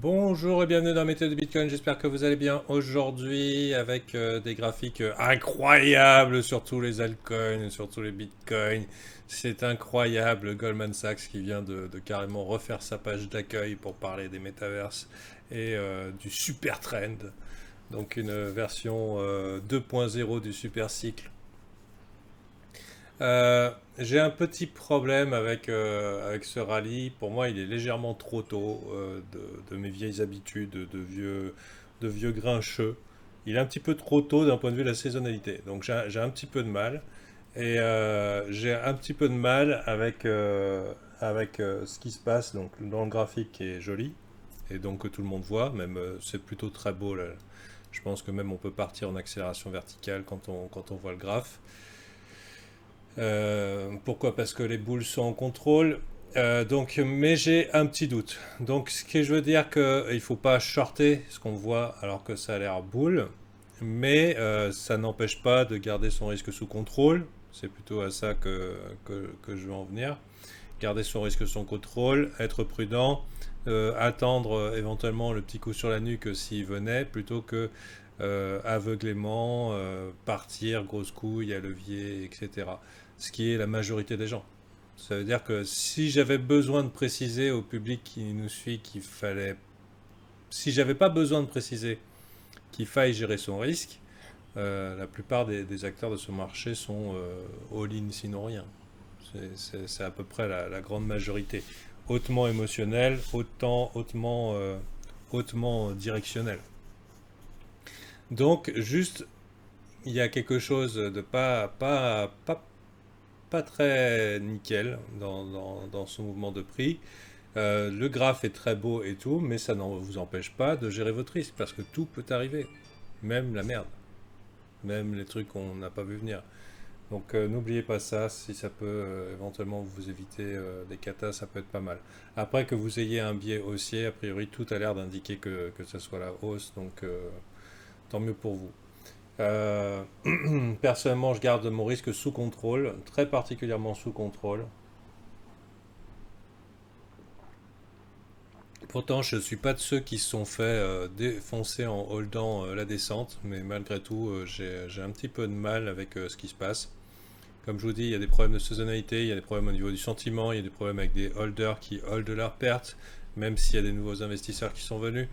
Bonjour et bienvenue dans Météo de Bitcoin, j'espère que vous allez bien aujourd'hui avec des graphiques incroyables sur tous les altcoins, sur tous les bitcoins. C'est incroyable, Goldman Sachs qui vient de carrément refaire sa page d'accueil pour parler des métaverses et du super trend. Donc une version 2.0 du super cycle. J'ai un petit problème avec ce rallye. Pour moi, il est légèrement trop tôt de mes vieilles habitudes de vieux grincheux. Il est un petit peu trop tôt d'un point de vue de la saisonnalité. Donc j'ai un petit peu de mal. Et j'ai un petit peu de mal avec ce qui se passe donc, dans le graphique qui est joli. Et donc que tout le monde voit. Même c'est plutôt très beau là. Je pense que même on peut partir en accélération verticale quand on voit le graphe. Pourquoi? Parce que les boules sont en contrôle. Mais j'ai un petit doute. Donc, ce que je veux dire qu'il ne faut pas shorter ce qu'on voit alors que ça a l'air boule, mais ça n'empêche pas de garder son risque sous contrôle. C'est plutôt à ça que je veux en venir. Garder son risque sous contrôle, être prudent, attendre éventuellement le petit coup sur la nuque s'il venait, plutôt que aveuglément partir, grosse couille, à levier, etc. Ce qui est la majorité des gens. Ça veut dire que si j'avais besoin de préciser au public qui nous suit qu'il fallait... Si j'avais pas besoin de préciser qu'il faille gérer son risque, la plupart des acteurs de ce marché sont all-in sinon rien. C'est à peu près la grande majorité. Hautement émotionnel, hautement directionnel. Donc, juste, il y a quelque chose de pas très nickel dans ce mouvement de prix. Le graphe est très beau et tout, mais ça ne vous empêche pas de gérer votre risque, parce que tout peut arriver. Même la merde. Même les trucs qu'on n'a pas vu venir. Donc n'oubliez pas ça, si ça peut éventuellement vous éviter des katas, ça peut être pas mal. Après que vous ayez un biais haussier, a priori tout a l'air d'indiquer que ce soit la hausse, donc tant mieux pour vous. Euh, Personnellement, je garde mon risque sous contrôle, très particulièrement sous contrôle. Pourtant, je ne suis pas de ceux qui se sont fait défoncer en holdant la descente, mais malgré tout, j'ai un petit peu de mal avec ce qui se passe. Comme je vous dis, il y a des problèmes de saisonnalité, il y a des problèmes au niveau du sentiment, il y a des problèmes avec des holders qui holdent leurs pertes, même s'il y a des nouveaux investisseurs qui sont venus.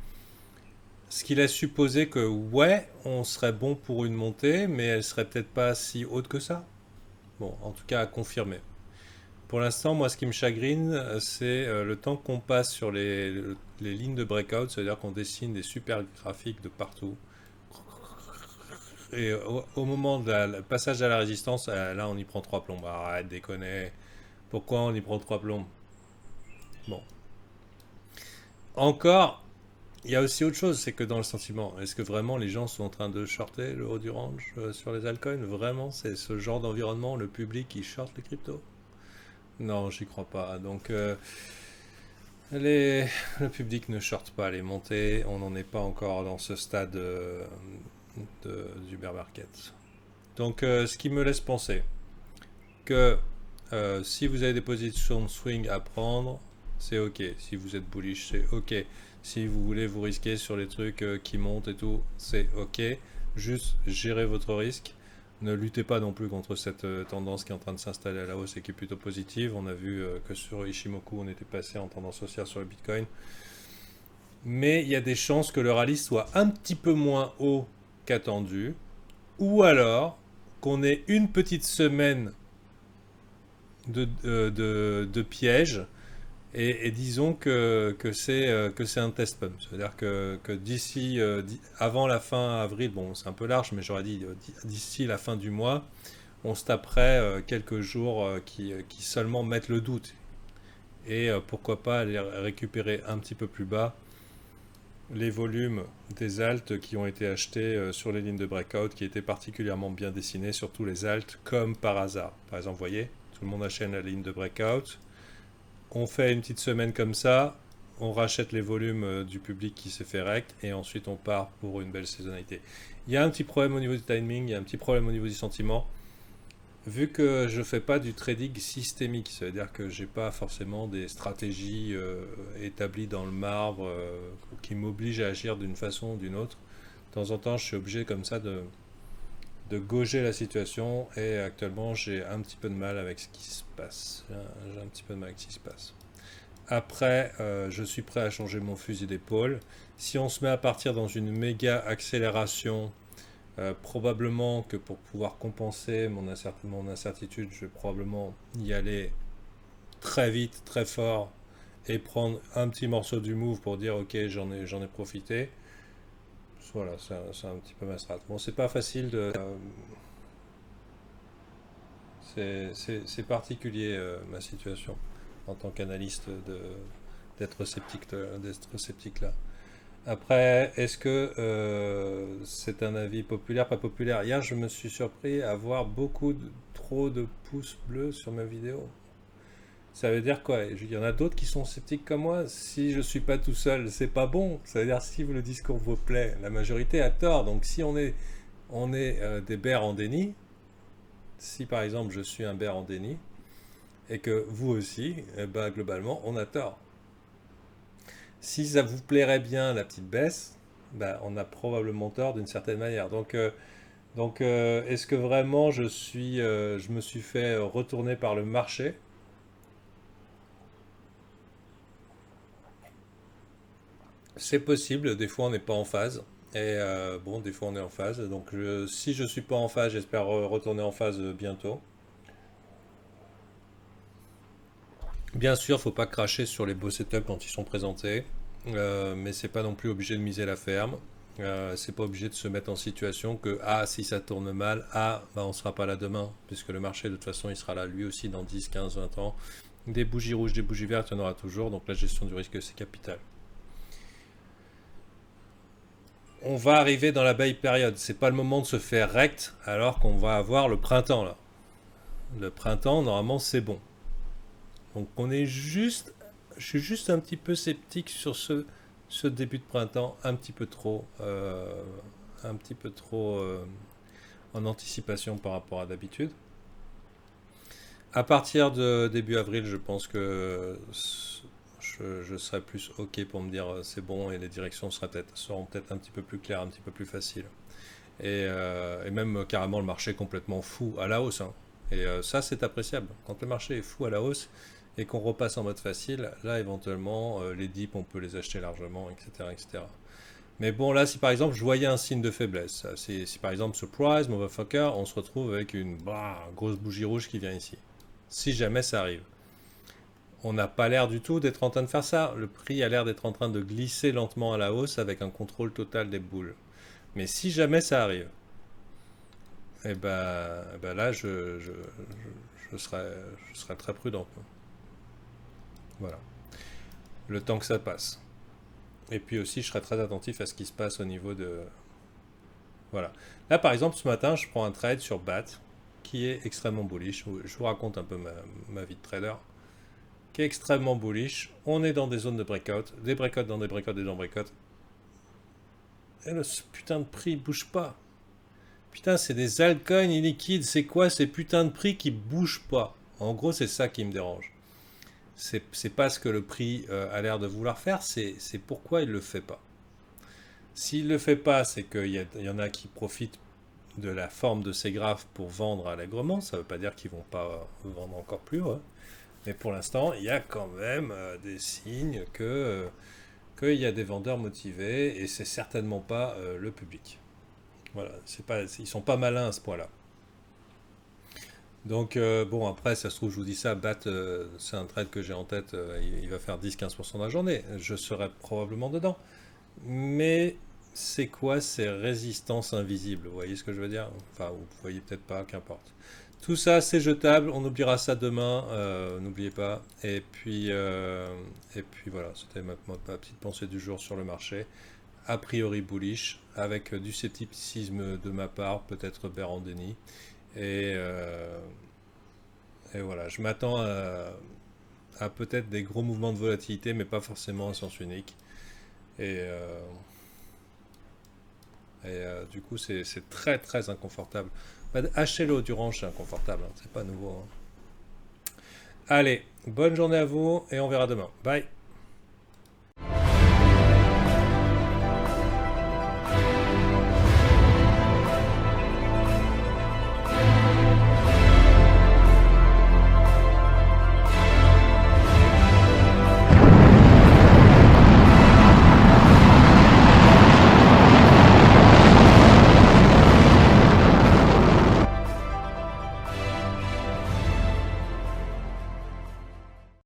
Ce qui laisse supposer que, ouais, on serait bon pour une montée, mais elle serait peut-être pas si haute que ça. Bon, en tout cas, à confirmer. Pour l'instant, moi, ce qui me chagrine, c'est le temps qu'on passe sur les lignes de breakout, c'est-à-dire qu'on dessine des super graphiques de partout. Et au moment de le passage à la résistance, là, on y prend trois plombs. Arrête, déconner. Pourquoi on y prend trois plombs? Bon. Encore, il y a aussi autre chose, c'est que dans le sentiment, est-ce que vraiment les gens sont en train de shorter le haut du range sur les altcoins? Vraiment, c'est ce genre d'environnement, le public qui short les cryptos? Non, j'y crois pas. Donc, le public ne shorte pas les montées. On n'en est pas encore dans ce stade du bear market. Donc, ce qui me laisse penser que si vous avez des positions de swing à prendre, c'est ok. Si vous êtes bullish, c'est ok. Si vous voulez vous risquer sur les trucs qui montent et tout, c'est ok. Juste gérez votre risque. Ne luttez pas non plus contre cette tendance qui est en train de s'installer à la hausse et qui est plutôt positive. On a vu que sur Ishimoku, on était passé en tendance haussière sur le Bitcoin. Mais il y a des chances que le rallye soit un petit peu moins haut qu'attendu. Ou alors qu'on ait une petite semaine de piège et disons que c'est un test pump. C'est-à-dire que d'ici, avant la fin avril, bon c'est un peu large, mais j'aurais dit d'ici la fin du mois, on se taperait quelques jours qui seulement mettent le doute. Et pourquoi pas aller récupérer un petit peu plus bas les volumes des alts qui ont été achetés sur les lignes de breakout, qui étaient particulièrement bien dessinés, surtout les alts, comme par hasard. Par exemple, vous voyez, tout le monde achète la ligne de breakout. On fait une petite semaine comme ça, on rachète les volumes du public qui s'est fait rect, et ensuite on part pour une belle saisonnalité. Il y a un petit problème au niveau du timing, il y a un petit problème au niveau du sentiment. vu que je fais pas du trading systémique, ça veut dire que j'ai pas forcément des stratégies établies dans le marbre qui m'obligent à agir d'une façon ou d'une autre. De temps en temps, je suis obligé comme ça de gauger la situation et actuellement, j'ai un petit peu de mal avec ce qui se passe. J'ai un petit peu de mal avec ce qui se passe. Après, je suis prêt à changer mon fusil d'épaule. Si on se met à partir dans une méga accélération, probablement que pour pouvoir compenser mon incertitude, je vais probablement y aller très vite, très fort et prendre un petit morceau du move pour dire ok, j'en ai profité. Voilà, c'est un petit peu ma strat. Bon, c'est pas facile de. C'est particulier ma situation en tant qu'analyste d'être sceptique là. Après, est-ce que c'est un avis populaire, pas populaire? Hier, je me suis surpris à avoir trop de pouces bleus sur ma vidéo. Ça veut dire quoi? Il y en a d'autres qui sont sceptiques comme moi. Si je suis pas tout seul, c'est pas bon. Ça veut dire si le discours vous plaît, la majorité a tort. Donc si on est des bears en déni, si par exemple je suis un bear en déni, et que vous aussi, eh ben, globalement, on a tort. Si ça vous plairait bien la petite baisse, ben, on a probablement tort d'une certaine manière. Donc est-ce que vraiment je me suis fait retourner par le marché? C'est possible, des fois on n'est pas en phase. Et bon, des fois on est en phase. Donc si je suis pas en phase, j'espère retourner en phase bientôt. Bien sûr, faut pas cracher sur les beaux setups quand ils sont présentés, mais c'est pas non plus obligé de miser la ferme. C'est pas obligé de se mettre en situation que ah si ça tourne mal, ah bah on sera pas là demain, puisque le marché de toute façon il sera là lui aussi dans 10, 15, 20 ans. Des bougies rouges, des bougies vertes, il y en aura toujours, donc la gestion du risque c'est capital. On va arriver dans la belle période, c'est pas le moment de se faire rect alors qu'on va avoir le printemps là. Le printemps normalement c'est bon. Donc je suis juste un petit peu sceptique sur ce début de printemps, un petit peu trop en anticipation par rapport à d'habitude. À partir de début avril, je pense que je serai plus ok pour me dire c'est bon et les directions seront peut-être un petit peu plus claires, un petit peu plus faciles. Et même carrément le marché complètement fou à la hausse, hein. Et ça c'est appréciable. Quand le marché est fou à la hausse, et qu'on repasse en mode facile, là éventuellement les dips on peut les acheter largement, etc., etc. Mais bon là si par exemple je voyais un signe de faiblesse, si par exemple surprise, motherfucker, on se retrouve avec une grosse bougie rouge qui vient ici. Si jamais ça arrive. On n'a pas l'air du tout d'être en train de faire ça. Le prix a l'air d'être en train de glisser lentement à la hausse avec un contrôle total des boules. Mais si jamais ça arrive, et ben là je serais très prudent. Voilà. Le temps que ça passe. Et puis aussi, je serai très attentif à ce qui se passe au niveau de... Voilà. Là, par exemple, ce matin, je prends un trade sur BAT qui est extrêmement bullish. Je vous raconte un peu ma vie de trader. Qui est extrêmement bullish. On est dans des zones de breakout. Des breakouts dans des breakouts, des dans breakouts. Et le putain de prix bouge pas. Putain, c'est des altcoins illiquides. C'est quoi ces putains de prix qui bougent pas? En gros, c'est ça qui me dérange. C'est pas ce que le prix a l'air de vouloir faire, c'est pourquoi il le fait pas. S'il le fait pas, c'est qu'il y en a qui profitent de la forme de ces graphes pour vendre allègrement. Ça veut pas dire qu'ils vont pas vendre encore plus haut, hein. Mais pour l'instant, il y a quand même des signes qu'il y a des vendeurs motivés et c'est certainement pas le public. Voilà, ils sont pas malins à ce point-là. Donc bon, après, ça se trouve, je vous dis ça, BAT, c'est un trade que j'ai en tête, il va faire 10-15% dans la journée. Je serai probablement dedans. Mais c'est quoi ces résistances invisibles? Vous voyez ce que je veux dire? Enfin, vous voyez peut-être pas, qu'importe. Tout ça, c'est jetable, on oubliera ça demain, n'oubliez pas. Et puis voilà, c'était ma petite pensée du jour sur le marché. A priori bullish, avec du scepticisme de ma part, peut-être bear en déni. Et, euh, et voilà, je m'attends à peut-être des gros mouvements de volatilité, mais pas forcément à sens unique. Et, du coup, c'est très très inconfortable. Bah, achetez-le du ranch, c'est inconfortable, hein, c'est pas nouveau. Hein. Allez, bonne journée à vous et on verra demain. Bye.